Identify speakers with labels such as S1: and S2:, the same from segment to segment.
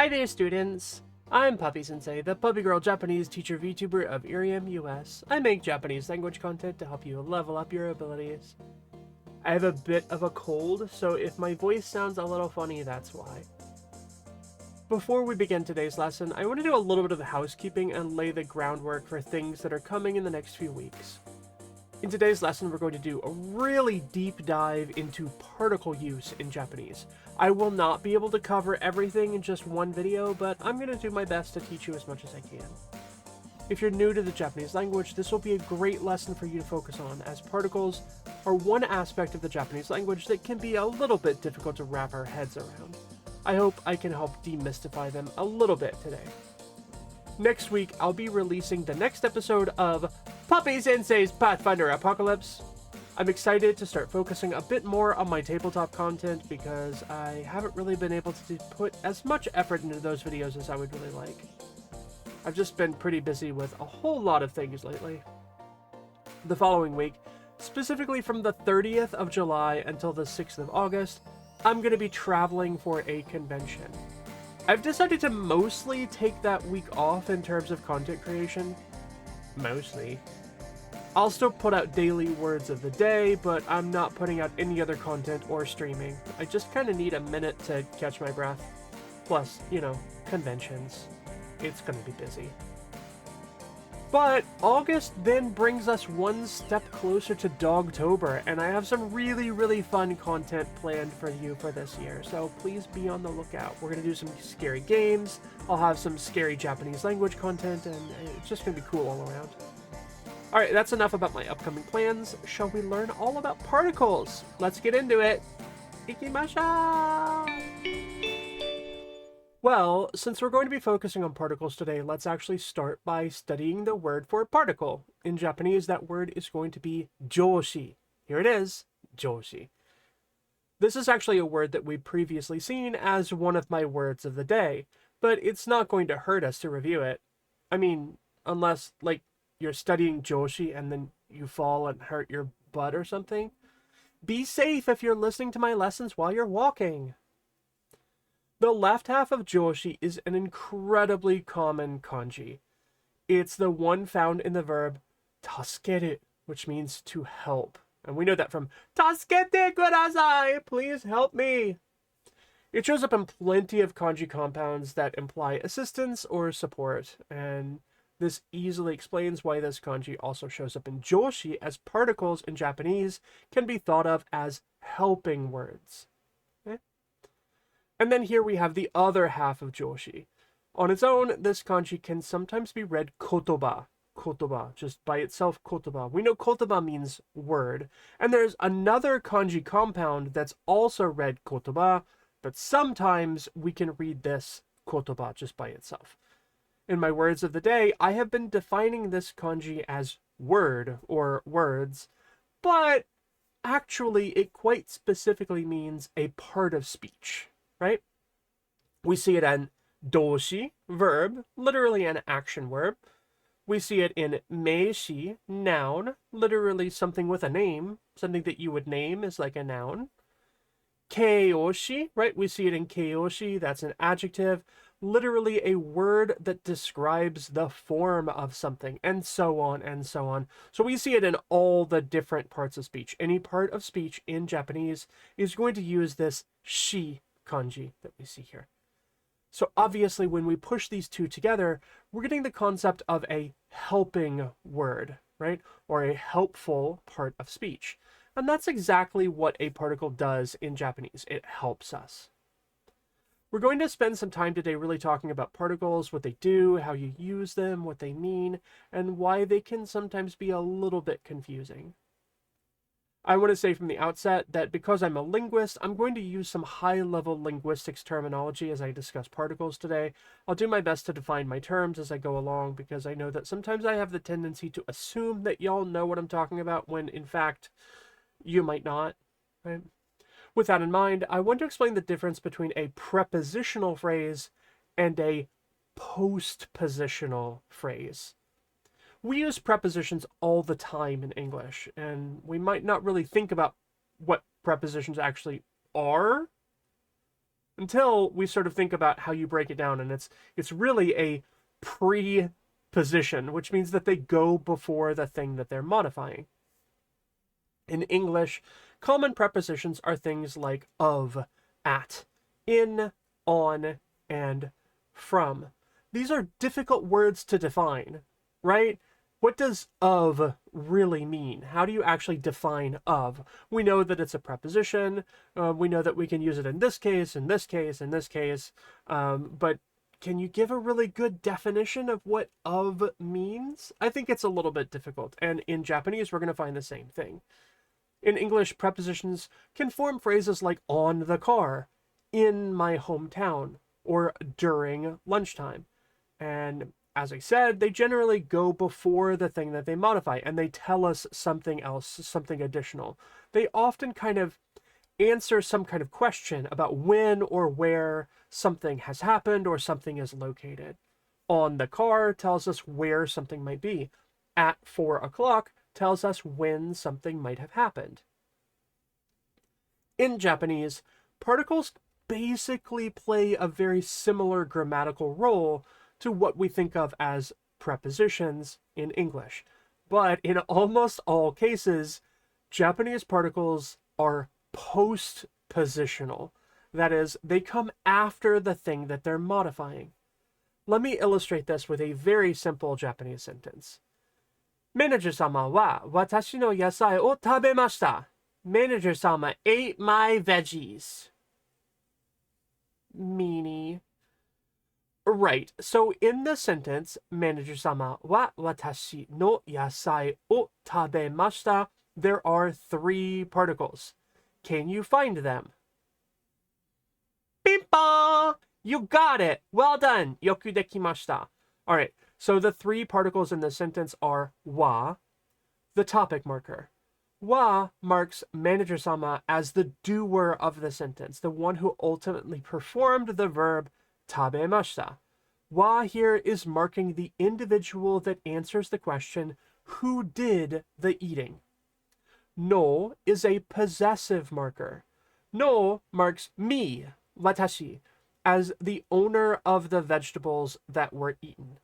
S1: Hi there, students! I'm Puppy-Sensei, the Puppy Girl Japanese teacher VTuber of Irium, US. I make Japanese language content to help you level up your abilities. I have a bit of a cold, so if my voice sounds a little funny, that's why. Before we begin today's lesson, I want to do a little bit of housekeeping and lay the groundwork for things that are coming in the next few weeks. In today's lesson, we're going to do a really deep dive into particle use in Japanese. I will not be able to cover everything in just one video, but I'm going to do my best to teach you as much as I can. If you're new to the Japanese language, this will be a great lesson for you to focus on, as particles are one aspect of the Japanese language that can be a little bit difficult to wrap our heads around. I hope I can help demystify them a little bit today. Next week, I'll be releasing the next episode of Puppy-Sensei's Pathfinder Apocalypse. I'm excited to start focusing a bit more on my tabletop content because I haven't really been able to put as much effort into those videos as I would really like. I've just been pretty busy with a whole lot of things lately. The following week, specifically from the 30th of July until the 6th of August, I'm going to be traveling for a convention. I've decided to mostly take that week off in terms of content creation. Mostly. I'll still put out daily words of the day, but I'm not putting out any other content or streaming. I just kind of need a minute to catch my breath. Plus, you know, conventions. It's going to be busy. But August then brings us one step closer to Dogtober, and I have some really fun content planned for you for this year, so please be on the lookout. We're going to do some scary games, I'll have some scary Japanese language content, and it's just going to be cool all around. Alright, that's enough about my upcoming plans. Shall we learn all about particles? Let's get into it! Ikimashou! Well, since we're going to be focusing on particles today, let's actually start by studying the word for particle. In Japanese, that word is going to be joshi. Here it is, joshi. This is actually a word that we've previously seen as one of my words of the day, but it's not going to hurt us to review it. I mean, unless, like, you're studying joshi and then you fall and hurt your butt or something. Be safe if you're listening to my lessons while you're walking. The left half of joshi is an incredibly common kanji. It's the one found in the verb tasukeru, which means to help. And we know that from tasukete kudasai, please help me. It shows up in plenty of kanji compounds that imply assistance or support, and this easily explains why this kanji also shows up in joshi, as particles in Japanese can be thought of as helping words. And then here we have the other half of joshi. On its own, this kanji can sometimes be read kotoba. Kotoba, just by itself, kotoba. We know kotoba means word. And there's another kanji compound that's also read kotoba, but sometimes we can read this kotoba just by itself. In my words of the day, I have been defining this kanji as word or words, but actually it quite specifically means a part of speech. Right? We see it in doshi, verb, literally an action verb. We see it in meishi, noun, literally something with a name. Something that you would name is like a noun. Keiyoshi, right? We see it in keiyoshi, that's an adjective. Literally a word that describes the form of something, and so on and so on. So we see it in all the different parts of speech. Any part of speech in Japanese is going to use this shi kanji that we see here. So obviously when we push these two together, we're getting the concept of a helping word, right? Or a helpful part of speech. And that's exactly what a particle does in Japanese. It helps us. We're going to spend some time today really talking about particles, what they do, how you use them, what they mean, and why they can sometimes be a little bit confusing. I want to say from the outset that because I'm a linguist, I'm going to use some high-level linguistics terminology as I discuss particles today. I'll do my best to define my terms as I go along, because I know that sometimes I have the tendency to assume that y'all know what I'm talking about when, in fact, you might not. Right? With that in mind, I want to explain the difference between a prepositional phrase and a postpositional phrase. We use prepositions all the time in English, and we might not really think about what prepositions actually are until we sort of think about how you break it down, and it's really a preposition, which means that they go before the thing that they're modifying. In English, common prepositions are things like of, at, in, on, and from. These are difficult words to define, right? What does of really mean? How do you actually define of? We know that it's a preposition. We know that we can use it in this case, in this case, in this case. But can you give a really good definition of what of means? I think it's a little bit difficult. And in Japanese, we're going to find the same thing. In English, prepositions can form phrases like on the car, in my hometown, or during lunchtime. And as I said, they generally go before the thing that they modify, and they tell us something else, something additional. They often kind of answer some kind of question about when or where something has happened or something is located. On the car tells us where something might be. At 4 o'clock tells us when something might have happened. In Japanese, particles basically play a very similar grammatical role to what we think of as prepositions in English. But in almost all cases, Japanese particles are postpositional. That is, they come after the thing that they're modifying. Let me illustrate this with a very simple Japanese sentence. Manager-sama wa watashi no yasai o tabemashita. Manager-sama ate my veggies. Meanie. Right, so in the sentence, manager-sama wa watashi no yasai o tabemashita, there are 3 particles. Can you find them? Ping-pong! You got it! Well done! Yoku dekimashita. Alright, so the 3 particles in the sentence are wa, the topic marker. Wa marks manager-sama as the doer of the sentence, the one who ultimately performed the verb tabemashita. Wa here is marking the individual that answers the question, who did the eating? No is a possessive marker. No marks me, watashi, as the owner of the vegetables that were eaten.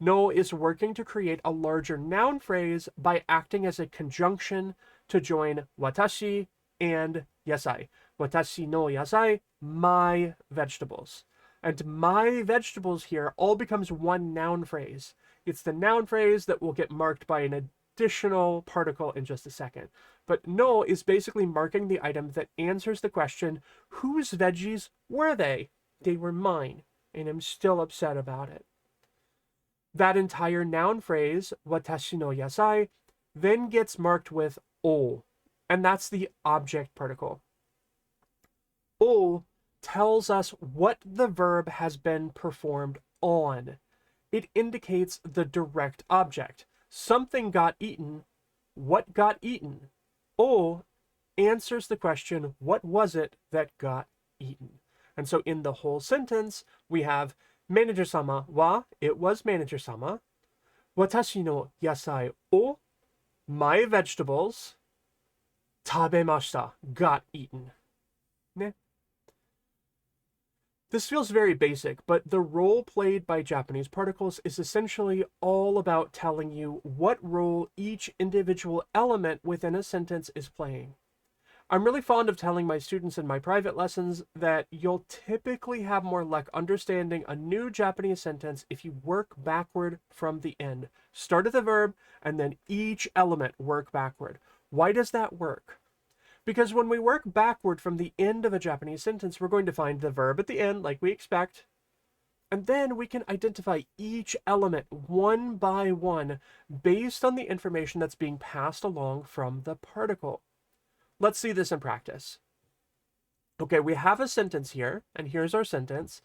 S1: No is working to create a larger noun phrase by acting as a conjunction to join watashi and yasai. Watashi no yasai, my vegetables. And my vegetables here all becomes one noun phrase. It's the noun phrase that will get marked by an additional particle in just a second. But no is basically marking the item that answers the question, whose veggies were they? They were mine, and I'm still upset about it. That entire noun phrase, watashi no yasai, then gets marked with o, and that's the object particle. O tells us what the verb has been performed on. It indicates the direct object. Something got eaten. What got eaten? O answers the question, what was it that got eaten? And so in the whole sentence, we have manager-sama wa, it was manager-sama. Watashi no yasai o, my vegetables, tabemashita, got eaten. Ne? This feels very basic, but the role played by Japanese particles is essentially all about telling you what role each individual element within a sentence is playing. I'm really fond of telling my students in my private lessons that you'll typically have more luck understanding a new Japanese sentence if you work backward from the end. Start at the verb, and then each element work backward. Why does that work? Because when we work backward from the end of a Japanese sentence, we're going to find the verb at the end, like we expect. And then we can identify each element one by one based on the information that's being passed along from the particle. Let's see this in practice. Okay, we have a sentence here, and here's our sentence.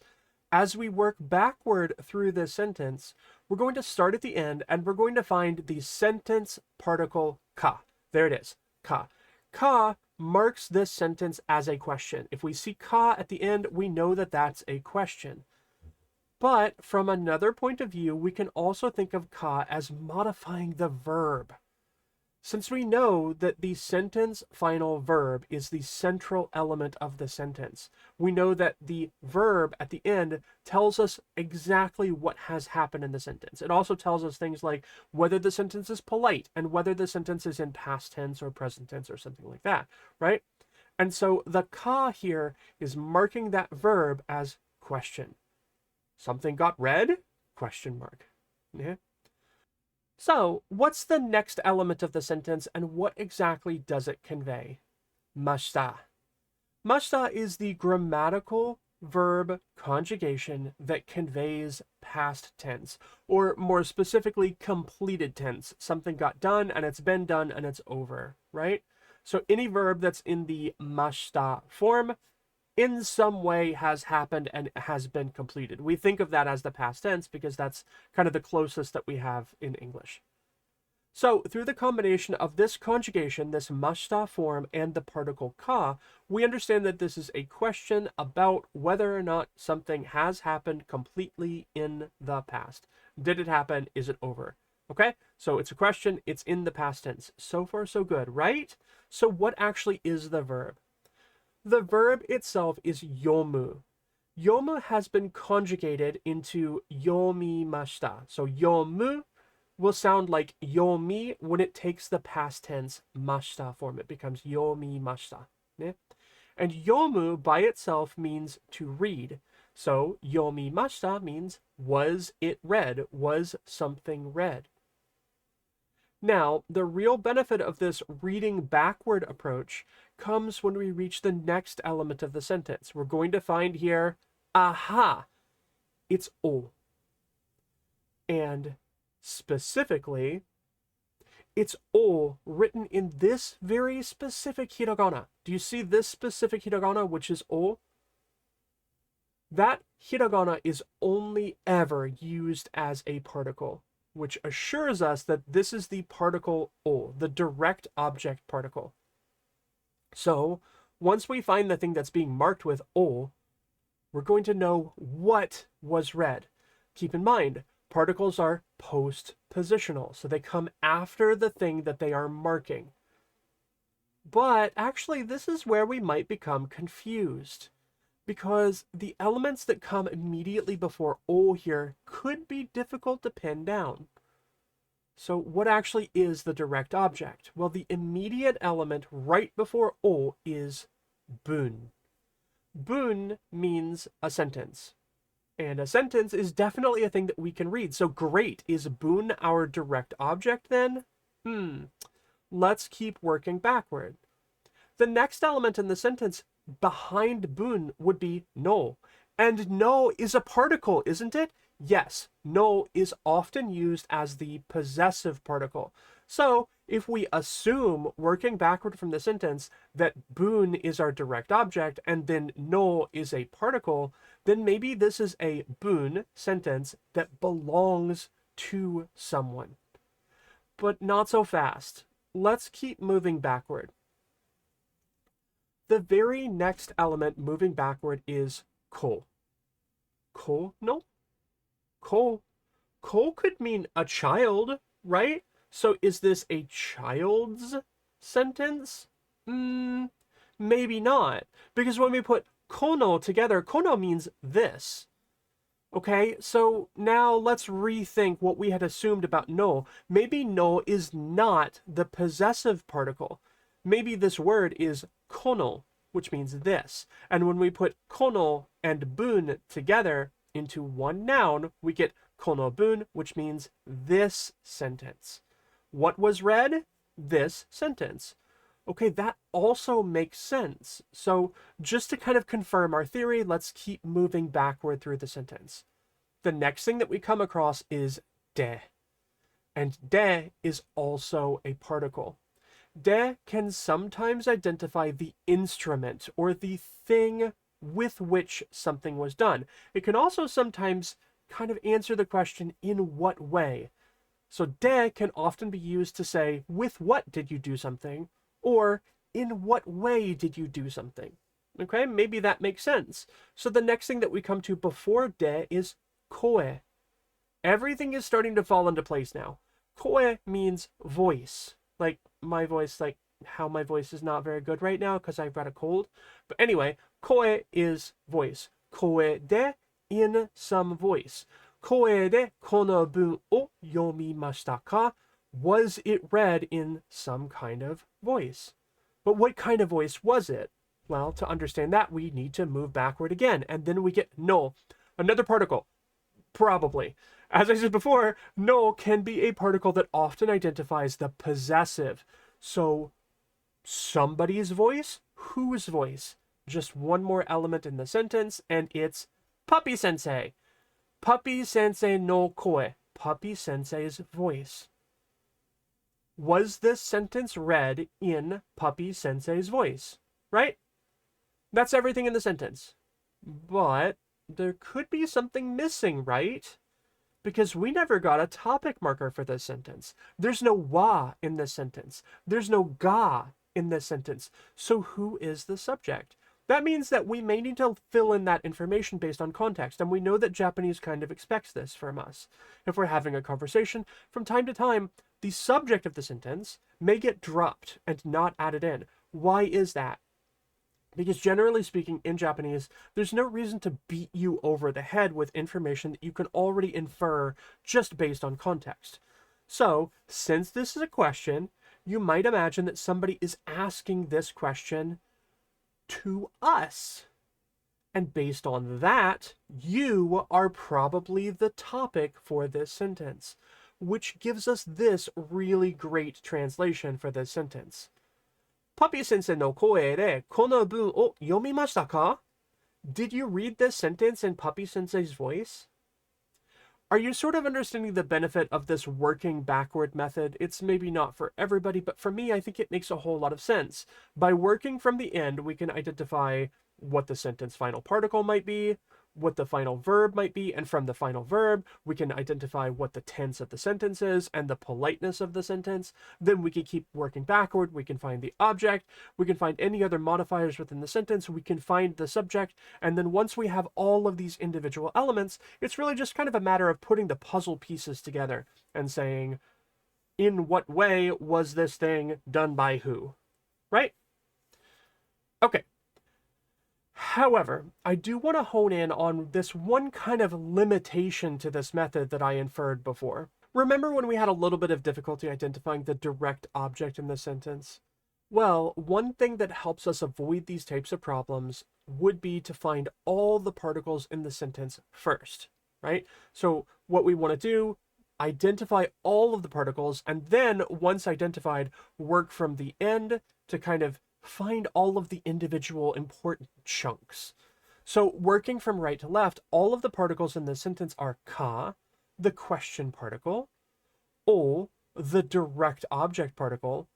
S1: As we work backward through this sentence, we're going to start at the end, and we're going to find the sentence particle ka. There it is, ka. Ka marks this sentence as a question. If we see ka at the end, we know that that's a question. But from another point of view, we can also think of ka as modifying the verb. Since we know that the sentence final verb is the central element of the sentence, we know that the verb at the end tells us exactly what has happened in the sentence. It also tells us things like whether the sentence is polite and whether the sentence is in past tense or present tense or something like that, right? And so the ka here is marking that verb as question. Something got read? Question mark. Yeah. So, what's the next element of the sentence and what exactly does it convey? Mashita. Mashita is the grammatical verb conjugation that conveys past tense, or more specifically, completed tense. Something got done and it's been done and it's over, right? So any verb that's in the mashita form in some way has happened and has been completed. We think of that as the past tense because that's kind of the closest that we have in English. So through the combination of this conjugation, this mashita form, and the particle ka, we understand that this is a question about whether or not something has happened completely in the past. Did it happen? Is it over? Okay, so it's a question, it's in the past tense. So far, so good, right? So what actually is the verb? The verb itself is yomu. Yomu has been conjugated into yomimashita. So yomu will sound like yomi when it takes the past tense mashita form. It becomes yomimashita. Yeah? And yomu by itself means to read. So yomimashita means was it read? Was something read? Now, the real benefit of this reading backward approach comes when we reach the next element of the sentence. We're going to find here, aha, it's o. And specifically, it's o written in this very specific hiragana. Do you see this specific hiragana, which is o? That hiragana is only ever used as a particle, which assures us that this is the particle o, the direct object particle. So once we find the thing that's being marked with o, we're going to know what was read. Keep in mind, particles are post-positional, so they come after the thing that they are marking. But actually, this is where we might become confused, because the elements that come immediately before o here could be difficult to pin down. So what actually is the direct object? Well, the immediate element right before o is bun. Bun means a sentence. And a sentence is definitely a thing that we can read. So great, is bun our direct object then? Let's keep working backward. The next element in the sentence behind bun would be no. And no is a particle, isn't it? Yes, no is often used as the possessive particle. So if we assume, working backward from the sentence, that bun is our direct object and then no is a particle, then maybe this is a bun sentence that belongs to someone. But not so fast. Let's keep moving backward. The very next element moving backward is ko. Ko? No. Ko. Ko could mean a child, right? So is this a child's sentence? Maybe not. Because when we put kono together, kono means this. Okay, so now let's rethink what we had assumed about no. Maybe no is not the possessive particle. Maybe this word is kono, which means this. And when we put kono and bun together into one noun, we get kono bun, which means this sentence. What was read? This sentence. Okay, that also makes sense. So just to kind of confirm our theory, let's keep moving backward through the sentence. The next thing that we come across is de. And de is also a particle. De can sometimes identify the instrument or the thing with which something was done. It can also sometimes kind of answer the question, in what way? So de can often be used to say, with what did you do something? Or, in what way did you do something? Okay, maybe that makes sense. So the next thing that we come to before de is koe. Everything is starting to fall into place now. Koe means voice, like my voice, like how my voice is not very good right now because I've got a cold. But anyway, koe is voice. Koe de, in some voice. Koe de kono bun o yomimashita ka? Was it read in some kind of voice? But what kind of voice was it? Well, to understand that, we need to move backward again, and then we get no, another particle. Probably. As I said before, no can be a particle that often identifies the possessive. So, somebody's voice? Whose voice? Just one more element in the sentence, and it's Puppy-Sensei. Puppy-Sensei no koe. Puppy-Sensei's voice. Was this sentence read in Puppy-Sensei's voice? Right? That's everything in the sentence. But there could be something missing, right? Because we never got a topic marker for this sentence. There's no wa in this sentence. There's no ga in this sentence. So who is the subject? That means that we may need to fill in that information based on context, and we know that Japanese kind of expects this from us. If we're having a conversation, from time to time, the subject of the sentence may get dropped and not added in. Why is that? Because generally speaking, in Japanese, there's no reason to beat you over the head with information that you can already infer just based on context. So, since this is a question, you might imagine that somebody is asking this question to us. And based on that, you are probably the topic for this sentence, which gives us this really great translation for this sentence. Puppy-Sensei no koe de kono bun o yomimashita ka? Did you read this sentence in Puppy-Sensei's voice? Are you sort of understanding the benefit of this working backward method? It's maybe not for everybody, but for me, I think it makes a whole lot of sense. By working from the end, we can identify what the sentence final particle might be, what the final verb might be, and from the final verb, we can identify what the tense of the sentence is and the politeness of the sentence. Then we can keep working backward. We can find the object. We can find any other modifiers within the sentence. We can find the subject. And then once we have all of these individual elements, it's really just kind of a matter of putting the puzzle pieces together and saying, in what way was this thing done by who? Right? Okay. However, I do want to hone in on this one kind of limitation to this method that I inferred before. Remember when we had a little bit of difficulty identifying the direct object in the sentence? Well, one thing that helps us avoid these types of problems would be to find all the particles in the sentence first, right? So what we want to do, identify all of the particles, and then once identified, work from the end to kind of find all of the individual important chunks. So working from right to left, all of the particles in this sentence are ka, the question particle, o, the direct object particle,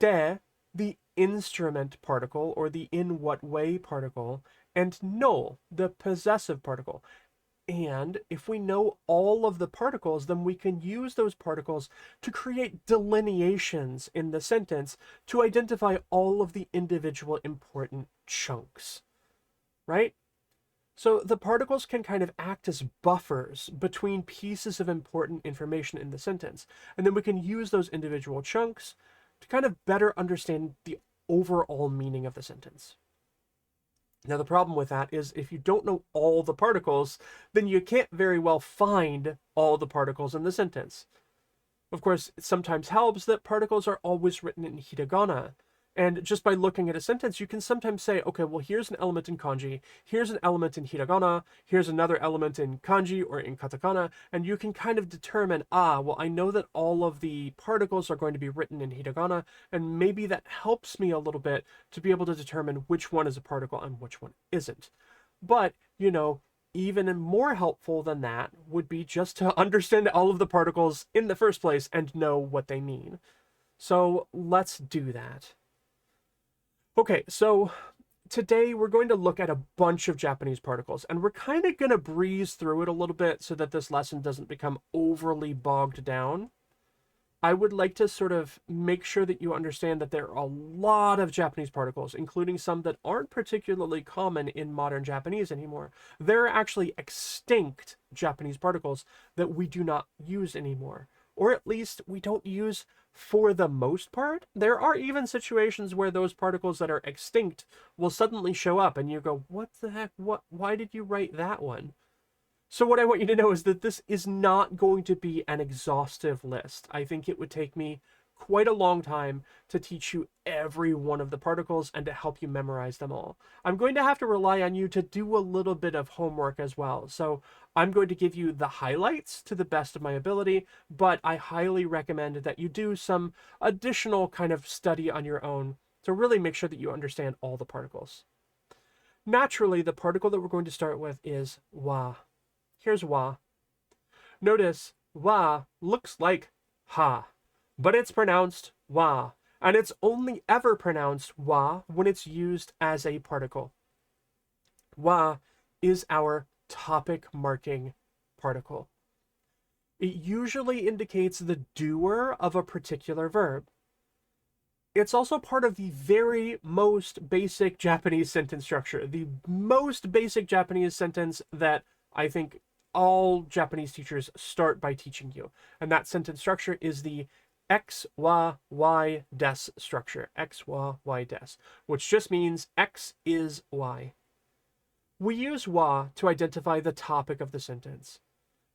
S1: de, the instrument particle or the in what way particle, and no, the possessive particle. And if we know all of the particles, then we can use those particles to create delineations in the sentence to identify all of the individual important chunks, right? So the particles can kind of act as buffers between pieces of important information in the sentence. And then we can use those individual chunks to kind of better understand the overall meaning of the sentence. Now, the problem with that is if you don't know all the particles, then you can't very well find all the particles in the sentence. Of course, it sometimes helps that particles are always written in hiragana. And just by looking at a sentence, you can sometimes say, okay, well, here's an element in kanji, here's an element in hiragana, here's another element in kanji or in katakana, and you can kind of determine, well, I know that all of the particles are going to be written in hiragana, and maybe that helps me a little bit to be able to determine which one is a particle and which one isn't. But, you know, even more helpful than that would be just to understand all of the particles in the first place and know what they mean. So let's do that. Okay, so today we're going to look at a bunch of Japanese particles, and we're kind of going to breeze through it a little bit so that this lesson doesn't become overly bogged down. I would like to sort of make sure that you understand that there are a lot of Japanese particles, including some that aren't particularly common in modern Japanese anymore. There are actually extinct Japanese particles that we do not use anymore. or at least we don't use for the most part. There are even situations where those particles that are extinct will suddenly show up and you go, what the heck? Why did you write that one? So what I want you to know is that this is not going to be an exhaustive list. I think it would take me quite a long time to teach you every one of the particles and to help you memorize them all. I'm going to have to rely on you to do a little bit of homework as well. So I'm going to give you the highlights to the best of my ability, but I highly recommend that you do some additional kind of study on your own to really make sure that you understand all the particles. Naturally, the particle that we're going to start with is wa. Here's wa. Notice wa looks like ha, but it's pronounced wa, and it's only ever pronounced wa when it's used as a particle. Wa is our topic marking particle. It usually indicates the doer of a particular verb. It's also part of the very most basic Japanese sentence structure, the most basic Japanese sentence that I think all Japanese teachers start by teaching you. And that sentence structure is the X, wa, y, des structure. X, wa, y, des, which just means X is Y. We use wa to identify the topic of the sentence.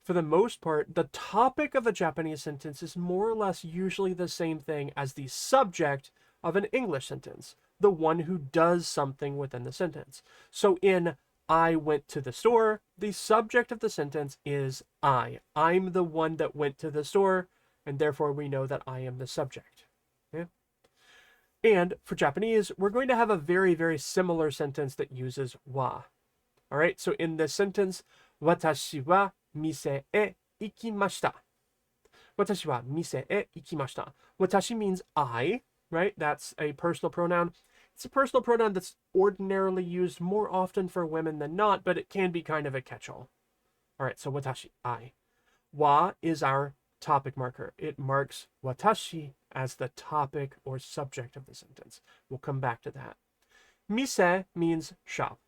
S1: For the most part, the topic of a Japanese sentence is more or less usually the same thing as the subject of an English sentence, the one who does something within the sentence. So in I went to the store, the subject of the sentence is I. I'm the one that went to the store, and therefore we know that I am the subject. Yeah? And for Japanese, we're going to have a very, very similar sentence that uses wa. All right, so in this sentence, watashi wa mise e ikimashita. Watashi wa mise e ikimashita. Watashi means I, right? That's a personal pronoun. It's a personal pronoun that's ordinarily used more often for women than not, but it can be kind of a catch-all. All right, so watashi, I. Wa is our topic marker. It marks watashi as the topic or subject of the sentence. We'll come back to that. Mise means shop.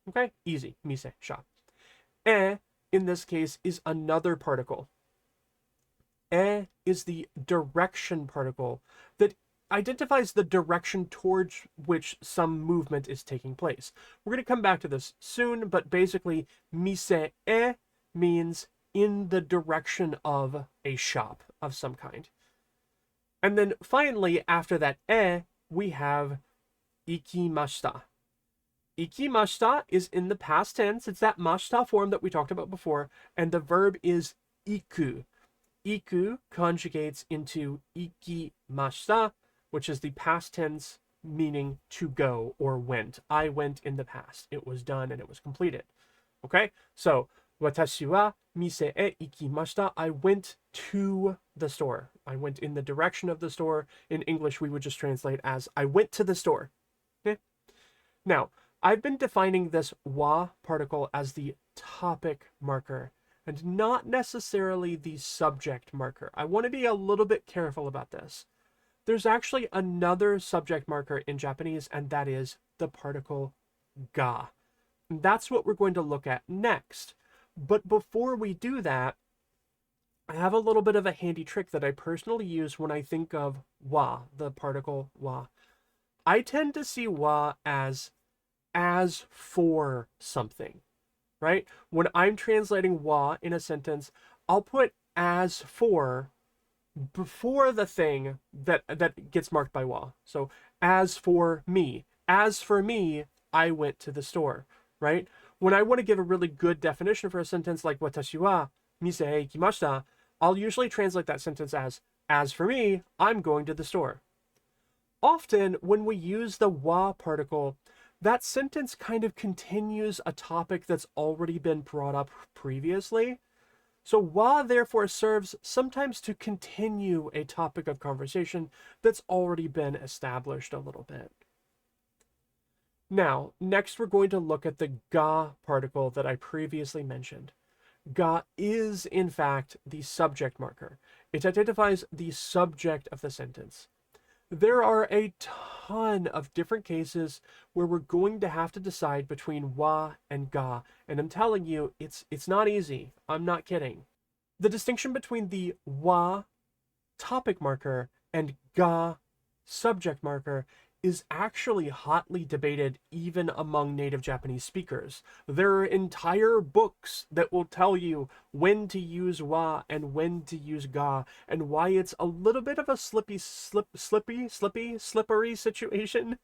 S1: Okay, easy. Mise, shop. E, in this case, is another particle. E is the direction particle that identifies the direction towards which some movement is taking place. We're going to come back to this soon, but basically, mise e means in the direction of a shop of some kind. And then finally, after that e, we have ikimashita. Ikimashita is in the past tense. It's that mashita form that we talked about before, and the verb is iku. Iku conjugates into ikimashita, which is the past tense meaning to go or went. I went in the past. It was done and it was completed. Okay? So, watashi wa mise e ikimashita. I went to the store. I went in the direction of the store. In English, we would just translate as I went to the store. Okay? Now, I've been defining this wa particle as the topic marker and not necessarily the subject marker. I want to be a little bit careful about this. There's actually another subject marker in Japanese, and that is the particle ga. And that's what we're going to look at next. But before we do that, I have a little bit of a handy trick that I personally use when I think of wa, the particle wa. I tend to see wa as for something, right? When I'm translating wa in a sentence, I'll put as for before the thing that gets marked by wa. So as for me, I went to the store, right? When I want to give a really good definition for a sentence like watashi wa mise e ikimashita, I'll usually translate that sentence as for me, I'm going to the store. Often when we use the wa particle, that sentence kind of continues a topic that's already been brought up previously. So wa therefore serves sometimes to continue a topic of conversation that's already been established a little bit. Now, next we're going to look at the ga particle that I previously mentioned. Ga is, in fact, the subject marker. It identifies the subject of the sentence. There are a ton of different cases where we're going to have to decide between wa and ga, and I'm telling you, it's not easy. I'm not kidding. The distinction between the wa topic marker and ga subject marker is actually hotly debated even among native Japanese speakers. There are entire books that will tell you when to use wa and when to use ga, and why it's a little bit of a slippery situation.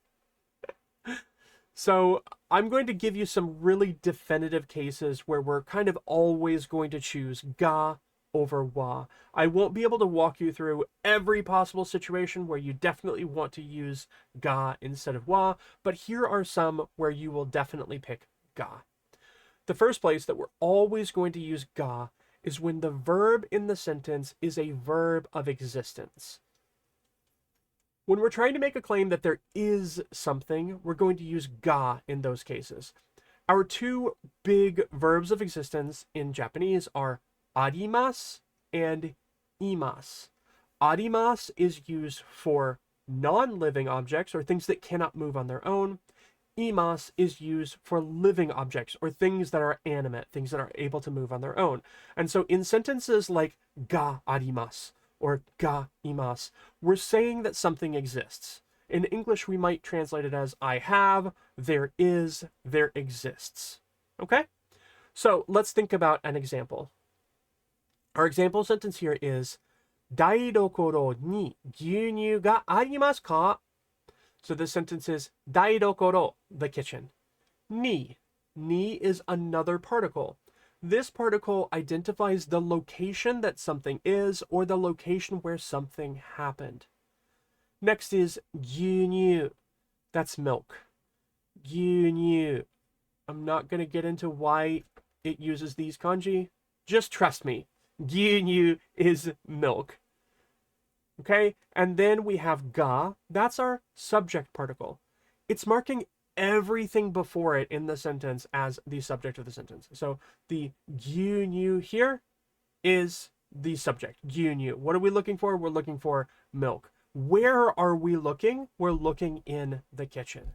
S1: So I'm going to give you some really definitive cases where we're kind of always going to choose ga over wa. I won't be able to walk you through every possible situation where you definitely want to use ga instead of wa, but here are some where you will definitely pick ga. The first place that we're always going to use ga is when the verb in the sentence is a verb of existence. When we're trying to make a claim that there is something, we're going to use ga in those cases. Our two big verbs of existence in Japanese are arimasu and imasu. Arimasu is used for non-living objects or things that cannot move on their own. Imasu is used for living objects or things that are animate, things that are able to move on their own. And so in sentences like ga arimasu or ga imasu, we're saying that something exists. In English, we might translate it as I have, there is, there exists. Okay? So let's think about an example. Our example sentence here is 台所に牛乳がありますか? So this sentence is 台所, the kitchen. Ni is another particle. This particle identifies the location that something is or the location where something happened. Next is 牛乳. That's milk. 牛乳. I'm not going to get into why it uses these kanji. Just trust me. 牛乳 is milk. Okay? And then we have ga. That's our subject particle. It's marking everything before it in the sentence as the subject of the sentence. So the 牛乳 here is the subject. 牛乳. What are we looking for? We're looking for milk. Where are we looking? We're looking in the kitchen.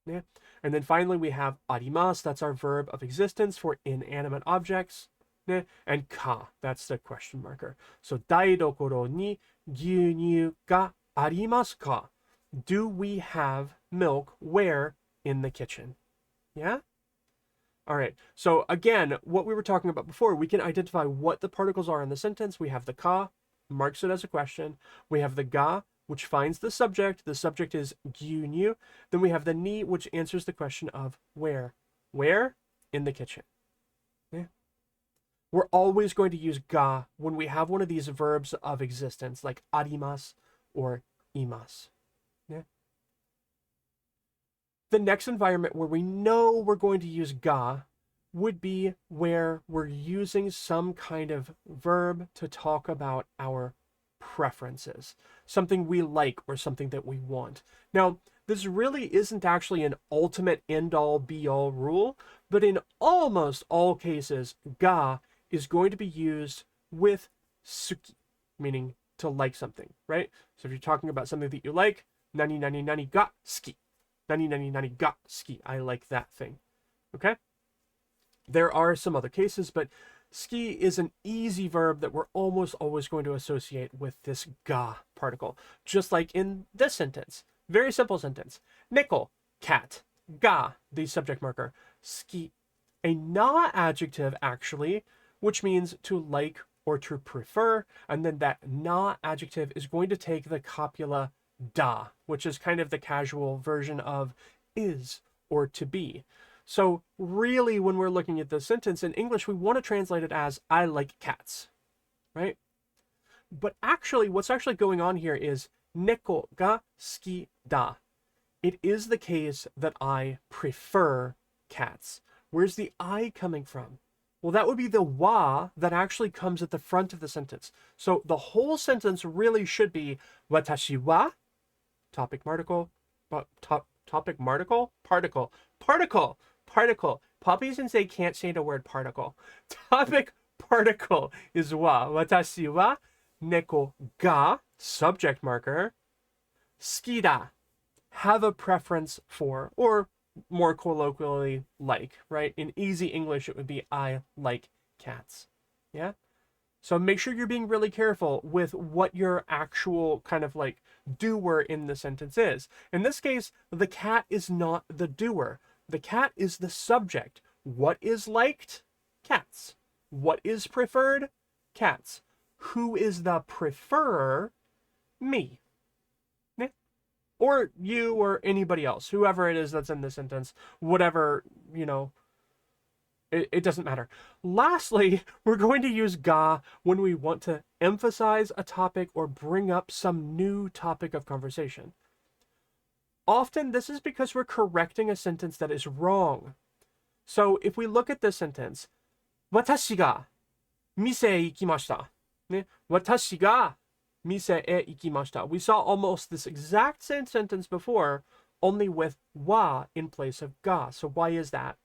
S1: Yeah. And then finally we have arimasu. That's our verb of existence for inanimate objects. Yeah. And ka, that's the question marker. So 台所に牛乳がありますか? Do we have milk where in the kitchen? Yeah? All right. So again, what we were talking about before, we can identify what the particles are in the sentence. We have the ka, marks it as a question. We have the ga, which finds the subject. The subject is 牛乳. Then we have the ni, which answers the question of where. Where? In the kitchen. Yeah. We're always going to use ga when we have one of these verbs of existence, like arimasu or imasu. Yeah. The next environment where we know we're going to use ga would be where we're using some kind of verb to talk about our preferences, something we like or something that we want. Now, this really isn't actually an ultimate end-all be-all rule, but in almost all cases, ga is going to be used with suki, meaning to like something, right? So if you're talking about something that you like, nani nani nani ga suki. Nani nani nani ga suki. I like that thing. Okay? There are some other cases, but ski is an easy verb that we're almost always going to associate with this ga particle, just like in this sentence. Very simple sentence. Neko, cat. Ga, the subject marker. Ski, a na adjective actually, which means to like or to prefer, and then that na adjective is going to take the copula da, which is kind of the casual version of is or to be. So really, when we're looking at this sentence in English, we want to translate it as I like cats, right? But actually, what's actually going on here is neko ga suki da. It is the case that I prefer cats. Where's the I coming from? Well, that would be the wa that actually comes at the front of the sentence. So the whole sentence really should be watashi wa, topic particle, particle. Puppy-Sensei can't say the word particle. Topic particle is wa. Watashi wa neko ga, subject marker, suki da, have a preference for, or more colloquially, like, right? In easy English, it would be I like cats. Yeah? So make sure you're being really careful with what your actual kind of like doer in the sentence is. In this case, the cat is not the doer. The cat is the subject. What is liked? Cats. What is preferred? Cats. Who is the preferrer? Me. Or you or anybody else, whoever it is that's in the sentence, whatever, it doesn't matter. Lastly, we're going to use ga when we want to emphasize a topic or bring up some new topic of conversation. Often this is because we're correcting a sentence that is wrong. So if we look at this sentence, 私が店へ行きました。ね、私が店へ行きました. We saw almost this exact same sentence before, only with wa in place of ga. So why is that?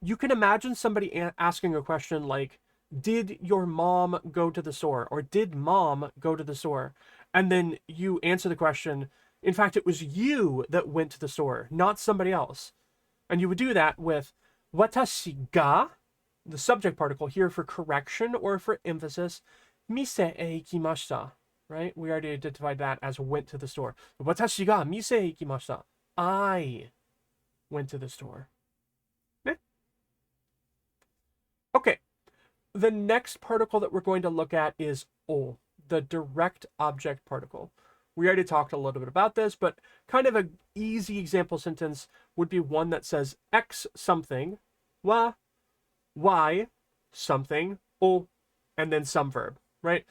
S1: You can imagine somebody asking a question like, did your mom go to the store? Or did mom go to the store? And then you answer the question, in fact, it was you that went to the store, not somebody else. And you would do that with watashi ga, the subject particle here for correction or for emphasis, mise e ikimashita, right? We already identified that as went to the store. Watashi ga mise e ikimashita. I went to the store. Okay, the next particle that we're going to look at is o, the direct object particle. We already talked a little bit about this, but kind of an easy example sentence would be one that says X something, wa, Y something, o, and then some verb, right?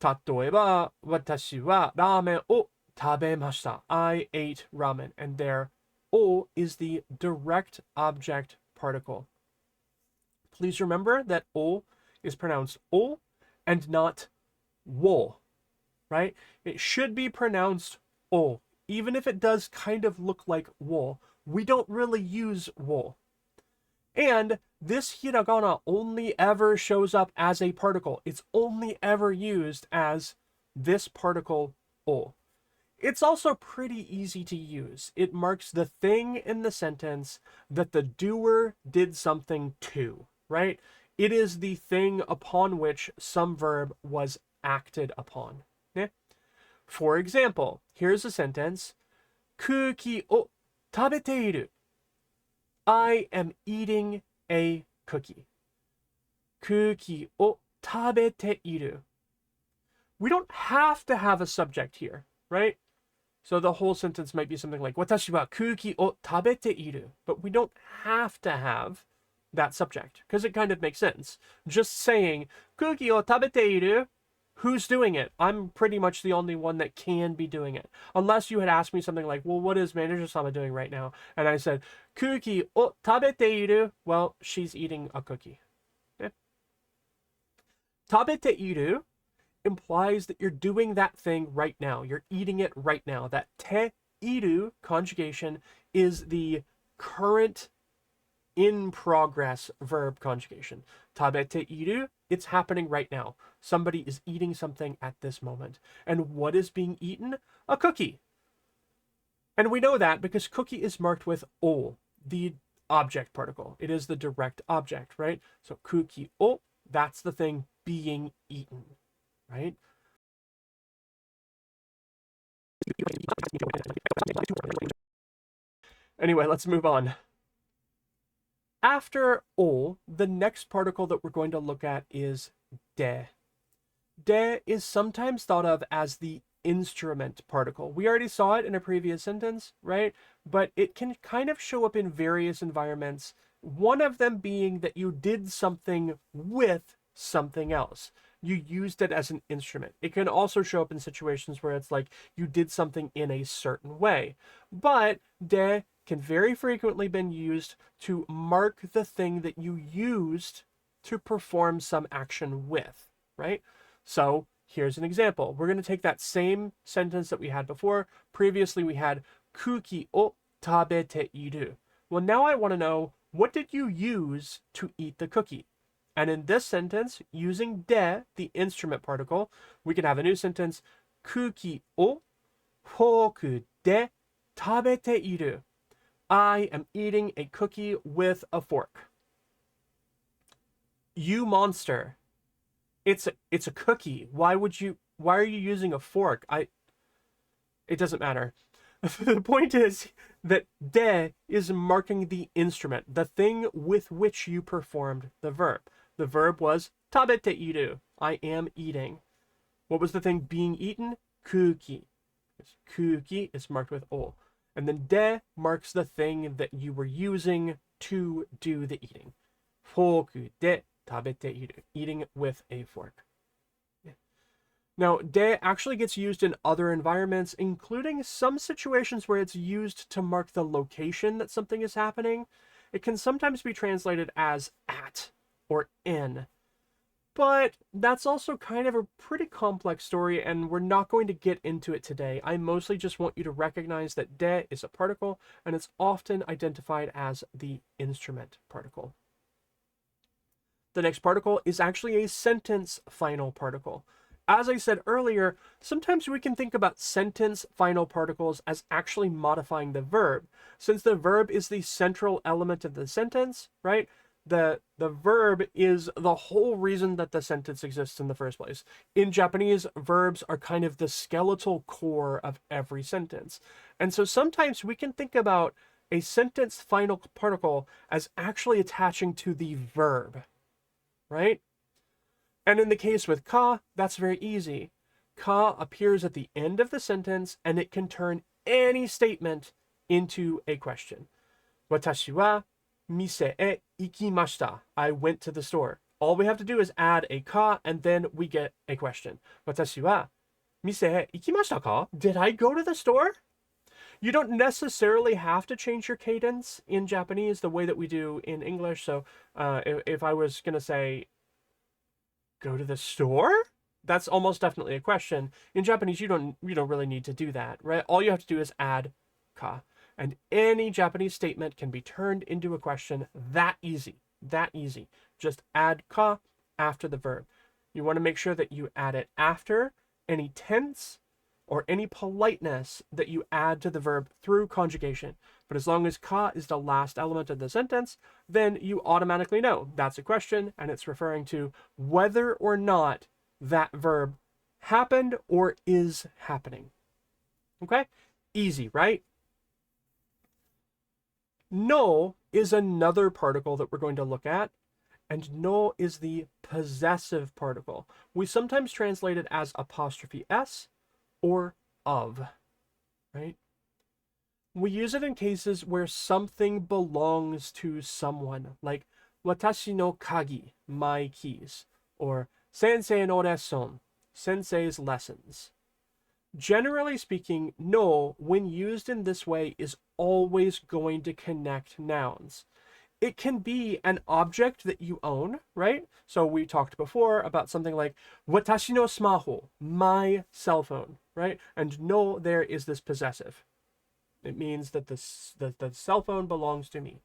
S1: 例えば、私はラーメンを食べました. I ate ramen. And there, o is the direct object particle. Please remember that o is pronounced o and not wo, right? It should be pronounced o. Even if it does kind of look like wo, we don't really use wo. And this hiragana only ever shows up as a particle. It's only ever used as this particle o. It's also pretty easy to use. It marks the thing in the sentence that the doer did something to, right? It is the thing upon which some verb was acted upon. Yeah? For example, here's a sentence. 空気を食べている. I am eating a cookie. 空気を食べている. We don't have to have a subject here, right? So the whole sentence might be something like 私は空気を食べている. But we don't have to have that subject because it kind of makes sense. Just saying 空気を食べている, who's doing it? I'm pretty much the only one that can be doing it. Unless you had asked me something like, well, what is Manager-sama doing right now? And I said, 空気を食べている. Well, she's eating a cookie. Yeah. 食べている implies that you're doing that thing right now. You're eating it right now. That te iru conjugation is the current in progress verb conjugation. Tabete iru, it's happening right now. Somebody is eating something at this moment. And what is being eaten? A cookie. And we know that because cookie is marked with o, the object particle. It is the direct object, right? So cookie o, that's the thing being eaten, right? Anyway, let's move on. After o, the next particle that we're going to look at is de. De is sometimes thought of as the instrument particle. We already saw it in a previous sentence, right? But it can kind of show up in various environments. One of them being that you did something with something else. You used it as an instrument. It can also show up in situations where it's like you did something in a certain way. But de can very frequently be used to mark the thing that you used to perform some action with, right? So here's an example. We're going to take that same sentence that we had before. Previously, we had kuki o tabete iru. Well, now I want to know, what did you use to eat the cookie? And in this sentence, using de, the instrument particle, we can have a new sentence, kuki o forku de tabete iru. I am eating a cookie with a fork. You monster. It's a cookie. Why are you using a fork? It doesn't matter. The point is that de is marking the instrument, the thing with which you performed the verb. The verb was tabete iru. I am eating. What was the thing being eaten? Kuki. Kuki is marked with o. And then de marks the thing that you were using to do the eating. Foku de tabete iru. Eating with a fork. Now, de actually gets used in other environments, including some situations where it's used to mark the location that something is happening. It can sometimes be translated as at or in. But that's also kind of a pretty complex story, and we're not going to get into it today. I mostly just want you to recognize that de is a particle, and it's often identified as the instrument particle. The next particle is actually a sentence final particle. As I said earlier, sometimes we can think about sentence final particles as actually modifying the verb. Since the verb is the central element of the sentence, right? The verb is the whole reason that the sentence exists in the first place. In Japanese, verbs are kind of the skeletal core of every sentence. And so sometimes we can think about a sentence final particle as actually attaching to the verb, right? And in the case with ka, that's very easy. Ka appears at the end of the sentence, and it can turn any statement into a question. Watashi wa mise e ikimashita. I went to the store. All we have to do is add a ka, and then we get a question. Watashi wa mise e ikimashita ka? Did I go to the store? You don't necessarily have to change your cadence in Japanese the way that we do in English. So if I was going to say, go to the store? That's almost definitely a question. In Japanese, you don't really need to do that, right? All you have to do is add ka. And any Japanese statement can be turned into a question that easy. That easy. Just add ka after the verb. You want to make sure that you add it after any tense or any politeness that you add to the verb through conjugation. But as long as ka is the last element of the sentence, then you automatically know that's a question, and it's referring to whether or not that verb happened or is happening. Okay? Easy, right? No is another particle that we're going to look at, and no is the possessive particle. We sometimes translate it as apostrophe s or of, right? We use it in cases where something belongs to someone, like watashi no kagi, my keys, or sensei no lesson, sensei's lessons. Generally speaking, no, when used in this way, is always going to connect nouns. It can be an object that you own, right? So we talked before about something like watashi no smaho, my cell phone, right? And no there is this possessive. It means that the cell phone belongs to me.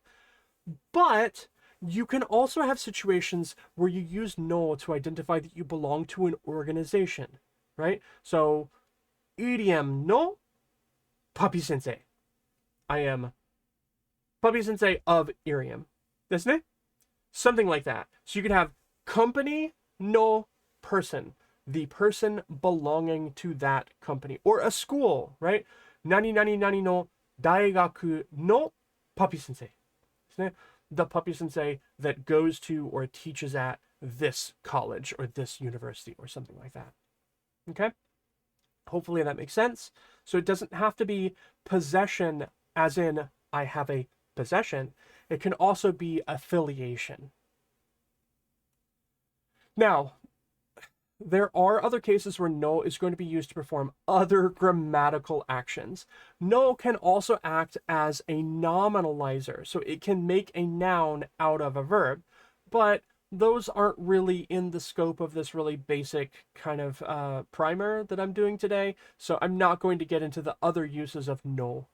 S1: But you can also have situations where you use no to identify that you belong to an organization, right? So, idiom no Puppy-Sensei. I am Puppy-Sensei of Irium. ですね? Something like that. So you could have company no person, the person belonging to that company, or a school, right? Nani nani nani no daigaku no Puppy-Sensei. The Puppy-Sensei that goes to or teaches at this college or this university or something like that. Okay? Hopefully that makes sense. So it doesn't have to be possession as in I have a possession. It can also be affiliation. Now, there are other cases where no is going to be used to perform other grammatical actions. No can also act as a nominalizer, so it can make a noun out of a verb, but those aren't really in the scope of this really basic kind of primer that I'm doing today, so I'm not going to get into the other uses of no.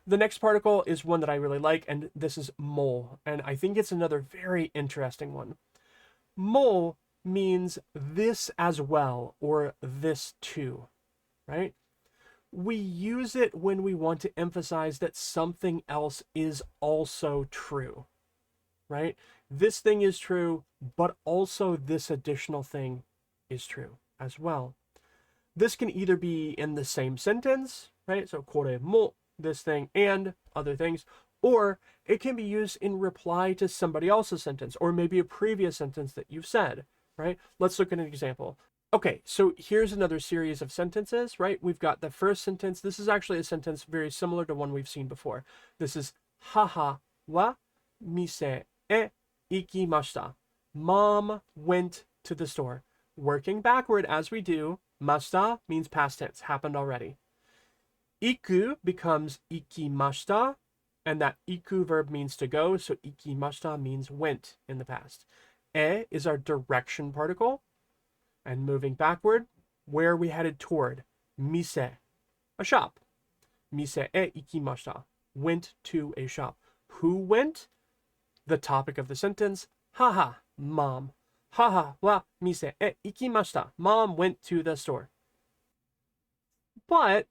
S1: The next particle is one that I really like, and this is mo, and I think it's another very interesting one. Mo means this as well, or this too, right? We use it when we want to emphasize that something else is also true, right? this thing is true, but also this additional thing is true as well. This can either be in the same sentence, right? So kore mo, this thing, and other things, or it can be used in reply to somebody else's sentence, or maybe a previous sentence that you've said, right? Let's look at an example. Okay, so here's another series of sentences, right? We've got the first sentence. This is actually a sentence very similar to one we've seen before. This is haha wa mise e ikimashita. Mom went to the store. Working backward as we do, mashita means past tense, happened already. Iku becomes ikimashita, and that iku verb means to go, so ikimashita means went in the past. E is our direction particle, and moving backward, where are we headed toward? Mise, a shop. Mise e ikimashita, went to a shop. Who went? The topic of the sentence, haha, mom. Haha wa mise e ikimashita. Mom went to the store. But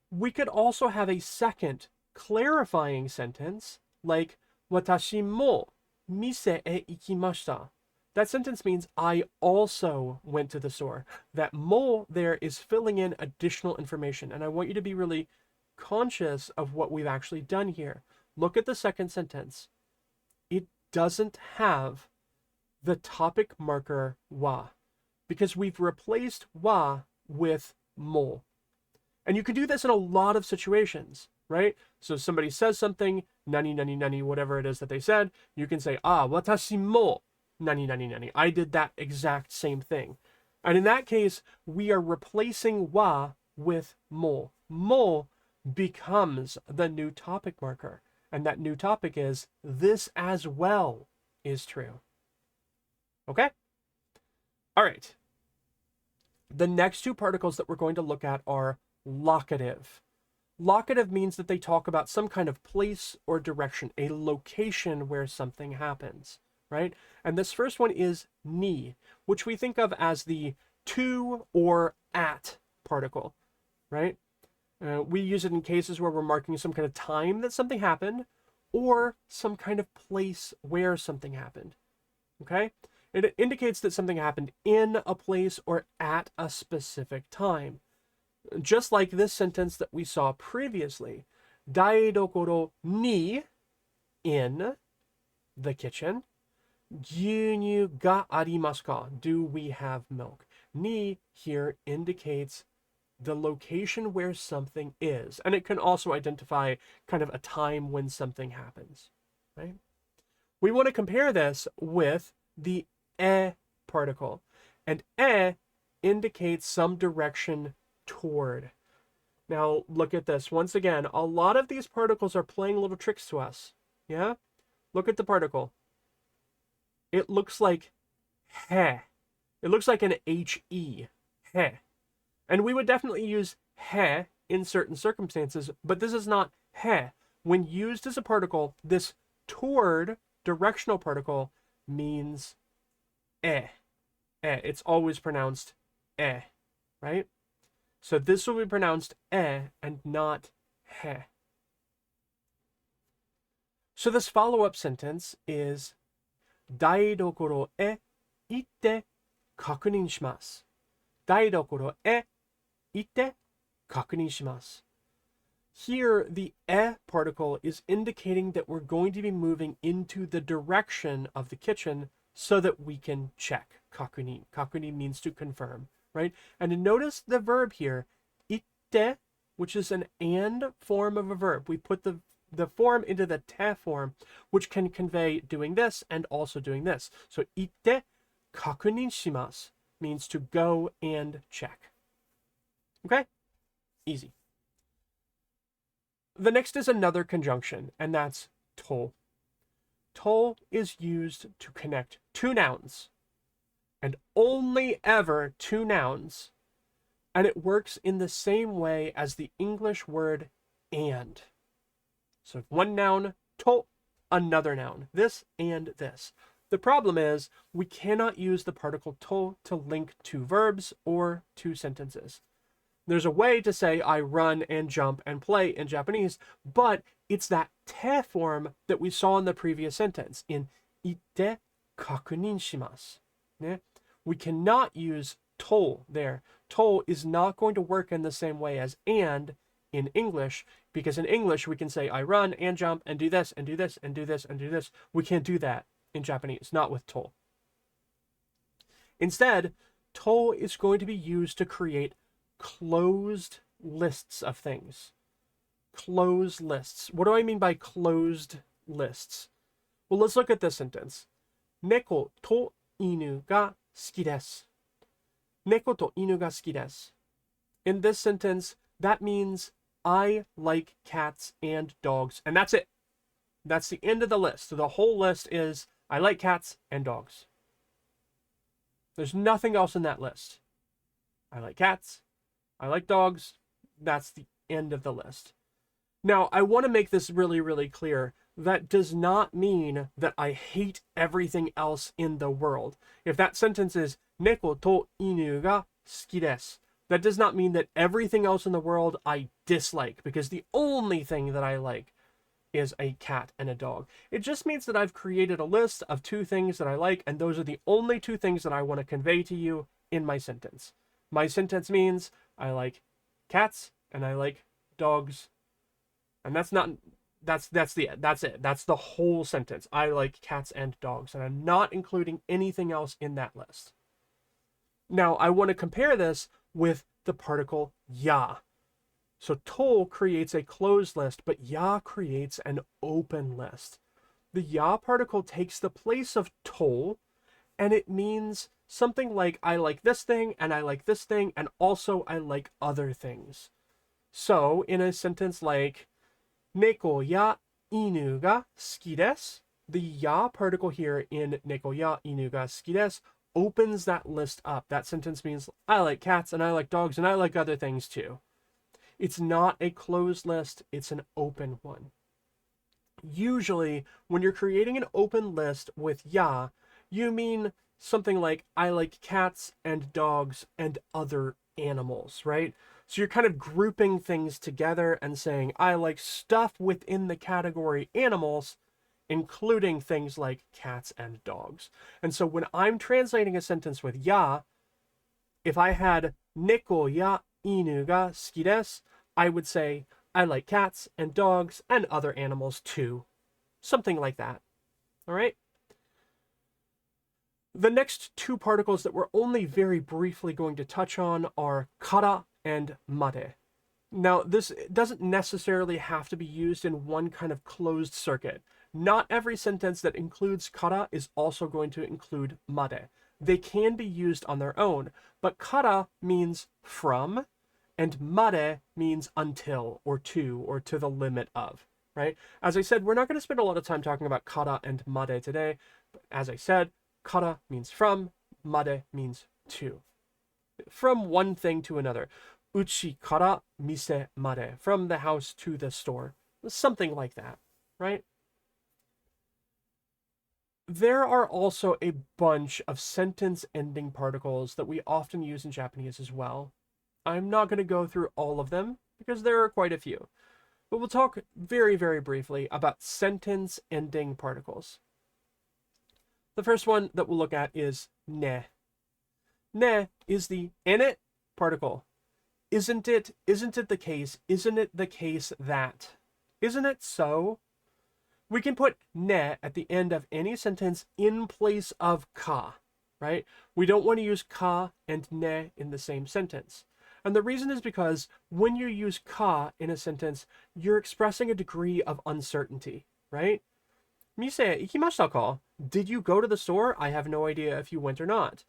S1: we could also have a second clarifying sentence like watashi mo mise e ikimashita. That sentence means I also went to the store. That mo there is filling in additional information. And I want you to be really conscious of what we've actually done here. Look at the second sentence. It doesn't have the topic marker wa, because we've replaced wa with mo. And you can do this in a lot of situations, right? So somebody says something, nani nani nani, whatever it is that they said, you can say, watashi mo nani nani nani. I did that exact same thing. And in that case, we are replacing wa with mo. Mo becomes the new topic marker. And that new topic is, this as well is true. Okay? All right. The next two particles that we're going to look at are locative. Locative means that they talk about some kind of place or direction, a location where something happens, right? And this first one is ni, which we think of as the to or at particle, right? We use it in cases where we're marking some kind of time that something happened or some kind of place where something happened, okay? It indicates that something happened in a place or at a specific time. Just like this sentence that we saw previously. Daidokoro ni, in the kitchen. Gyunyu ga arimasu ka? Do we have milk? Ni here indicates the location where something is. And it can also identify kind of a time when something happens, right? We want to compare this with the e particle. And e indicates some direction toward. Now, look at this. Once again, a lot of these particles are playing little tricks to us. Yeah? Look at the particle. It looks like he. It looks like an he. He. And we would definitely use he in certain circumstances, but this is not he. When used as a particle, this toward directional particle means e. It's always pronounced e, right? So this will be pronounced e and not he. So this follow-up sentence is daidokoro e itte kakunin shimasu. Daidokoro e itte kakunin shimasu. Here, the e particle is indicating that we're going to be moving into the direction of the kitchen so that we can check. Kakunin. Kakunin means to confirm, right? And notice the verb here, itte, which is an and form of a verb. We put the form into the te form, which can convey doing this and also doing this. So itte kakunin shimasu means to go and check. Okay? Easy. The next is another conjunction, and that's to. To is used to connect two nouns, and only ever two nouns, and it works in the same way as the English word and. So one noun, to, another noun, this and this. The problem is we cannot use the particle to link two verbs or two sentences. There's a way to say I run and jump and play in Japanese, but it's that te form that we saw in the previous sentence, in 行って確認します。ね? We cannot use と there. と is not going to work in the same way as and in English, because in English we can say I run and jump and do this and do this and do this and do this. We can't do that in Japanese, not with to. Instead, to is going to be used to create closed lists of things. Closed lists. What do I mean by closed lists? Well, let's look at this sentence. 猫と犬が好きです。猫と犬が好きです。In this sentence, that means I like cats and dogs, and that's it. That's the end of the list. So the whole list is I like cats and dogs. There's nothing else in that list. I like cats. I like dogs. That's the end of the list. Now, I want to make this really, really clear. That does not mean that I hate everything else in the world. If that sentence is 猫と犬が好きです, that does not mean that everything else in the world I dislike, because the only thing that I like is a cat and a dog. It just means that I've created a list of two things that I like, and those are the only two things that I want to convey to you in my sentence. My sentence means I like cats and I like dogs, and that's it. That's the whole sentence. I like cats and dogs, and I'm not including anything else in that list. Now, I want to compare this with the particle ya. So to creates a closed list, but ya creates an open list. The ya particle takes the place of to, and it means something like I like this thing, and I like this thing, and also I like other things. So, in a sentence like 猫や犬が好きです, the ya particle here in 猫や犬が好きです opens that list up. That sentence means I like cats and I like dogs and I like other things too. It's not a closed list, it's an open one. Usually, when you're creating an open list with ya, you mean something like I like cats and dogs and other animals, right? So you're kind of grouping things together and saying, I like stuff within the category animals, including things like cats and dogs. And so when I'm translating a sentence with ya, if I had 猫や犬が好きです, I would say, I like cats and dogs and other animals too. Something like that. All right? The next two particles that we're only very briefly going to touch on are kara and made. Now, this doesn't necessarily have to be used in one kind of closed circuit. Not every sentence that includes kara is also going to include made. They can be used on their own, but kara means from, and made means until, or to the limit of, right? As I said, we're not going to spend a lot of time talking about kara and made today, but as I said, kara means from, made means to. From one thing to another. Uchi kara mise made. From the house to the store. Something like that, right? There are also a bunch of sentence ending particles that we often use in Japanese as well. I'm not going to go through all of them because there are quite a few. But we'll talk very, very briefly about sentence ending particles. The first one that we'll look at is ne. Ne is the in it particle. Isn't it the case? Isn't it the case that? Isn't it so? We can put ne at the end of any sentence in place of ka, right? We don't want to use ka and ne in the same sentence. And the reason is because when you use ka in a sentence, you're expressing a degree of uncertainty, right? Mise ikimashita ka? Did you go to the store? I have no idea if you went or not.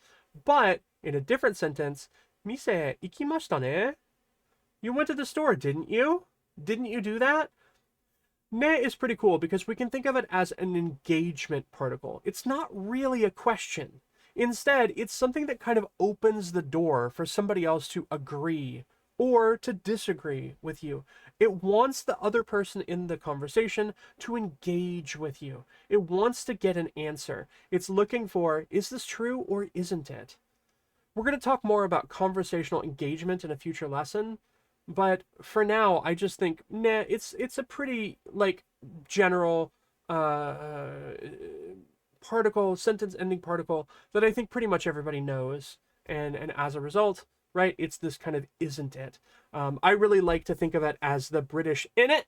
S1: But in a different sentence, mise ikimashita ne? You went to the store, didn't you? Didn't you do that? Ne is pretty cool because we can think of it as an engagement particle. It's not really a question. Instead, it's something that kind of opens the door for somebody else to agree or to disagree with you. It wants the other person in the conversation to engage with you. It wants to get an answer. It's looking for, is this true or isn't it? We're going to talk more about conversational engagement in a future lesson, but for now, I just think, it's a pretty, general particle, sentence ending particle that I think pretty much everybody knows. And as a result, right, it's this kind of isn't it. I really like to think of it as the British in it,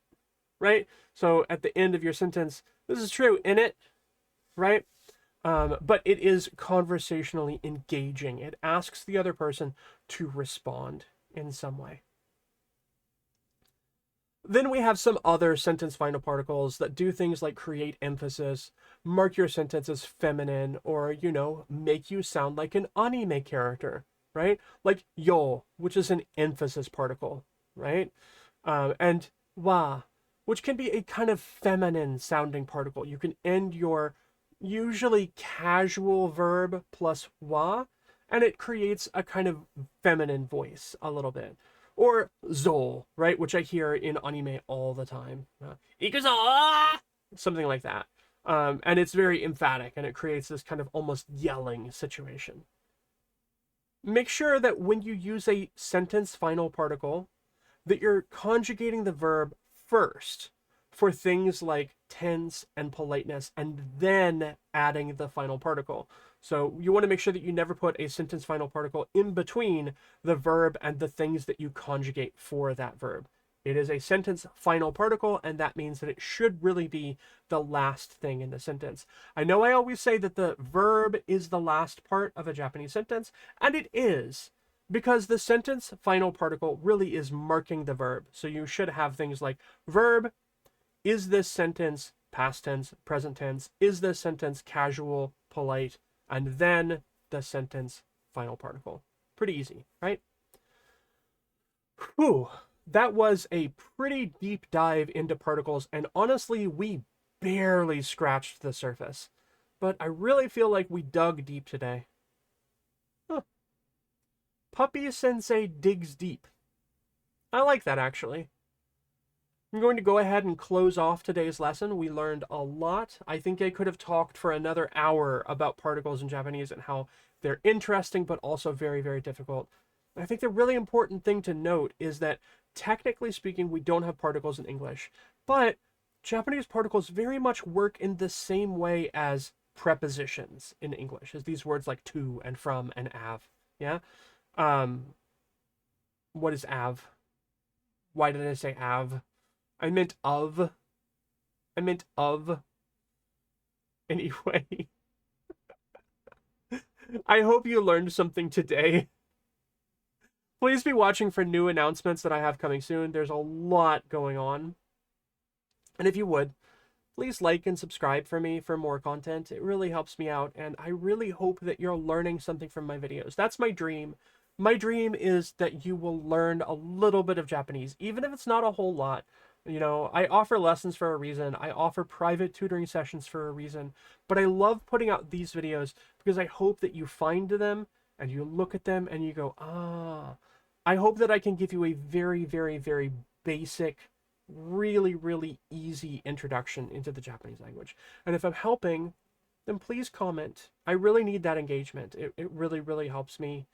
S1: right? So at the end of your sentence, this is true, in it, right? But it is conversationally engaging. It asks the other person to respond in some way. Then we have some other sentence final particles that do things like create emphasis, mark your sentence as feminine, or, you know, make you sound like an anime character, right? Like yo, which is an emphasis particle, right? And wa, which can be a kind of feminine sounding particle. You can end your usually casual verb plus wa, and it creates a kind of feminine voice a little bit. Or Zol, right? Which I hear in anime all the time. Ikuzo! Something like that. And it's very emphatic, and it creates this kind of almost yelling situation. Make sure that when you use a sentence final particle, that you're conjugating the verb first for things like tense and politeness, and then adding the final particle. So you want to make sure that you never put a sentence final particle in between the verb and the things that you conjugate for that verb. It is a sentence final particle, and that means that it should really be the last thing in the sentence. I know I always say that the verb is the last part of a Japanese sentence, and it is, because the sentence final particle really is marking the verb. So you should have things like verb, is this sentence past tense, present tense, is this sentence casual, polite, and then the sentence final particle. Pretty easy, right? Whew. That was a pretty deep dive into particles, and honestly, we barely scratched the surface. But I really feel like we dug deep today. Huh. Puppy-Sensei digs deep. I like that, actually. I'm going to go ahead and close off today's lesson. We learned a lot. I think I could have talked for another hour about particles in Japanese and how they're interesting, but also very, very difficult. I think the really important thing to note is that, technically speaking, we don't have particles in English, but Japanese particles very much work in the same way as prepositions in English, as these words like to and from and av. Yeah? What is av? Why did I say av? I meant of. Anyway. I hope you learned something today. Please be watching for new announcements that I have coming soon. There's a lot going on. And if you would, please like and subscribe for me for more content. It really helps me out, and I really hope that you're learning something from my videos. That's my dream. My dream is that you will learn a little bit of Japanese, even if it's not a whole lot. You know, I offer lessons for a reason. I offer private tutoring sessions for a reason. But I love putting out these videos because I hope that you find them and you look at them and you go, ah. I hope that I can give you a very, very, very basic, really, really easy introduction into the Japanese language. And if I'm helping, then please comment. I really need that engagement. It really, really helps me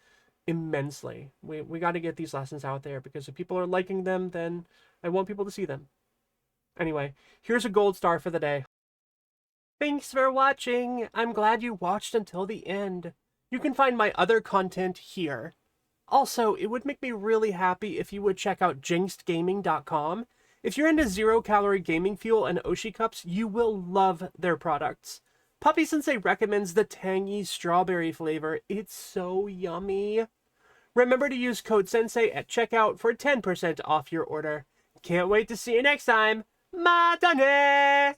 S1: immensely. We got to get these lessons out there, because if people are liking them, then I want people to see them. Anyway, here's a gold star for the day. Thanks for watching. I'm glad you watched until the end. You can find my other content here. Also, it would make me really happy if you would check out jinxedgaming.com. If you're into zero-calorie gaming fuel and Oshi cups, you will love their products. Puppy-Sensei recommends the tangy strawberry flavor. It's so yummy. Remember to use code SENSEI at checkout for 10% off your order. Can't wait to see you next time. Mata ne!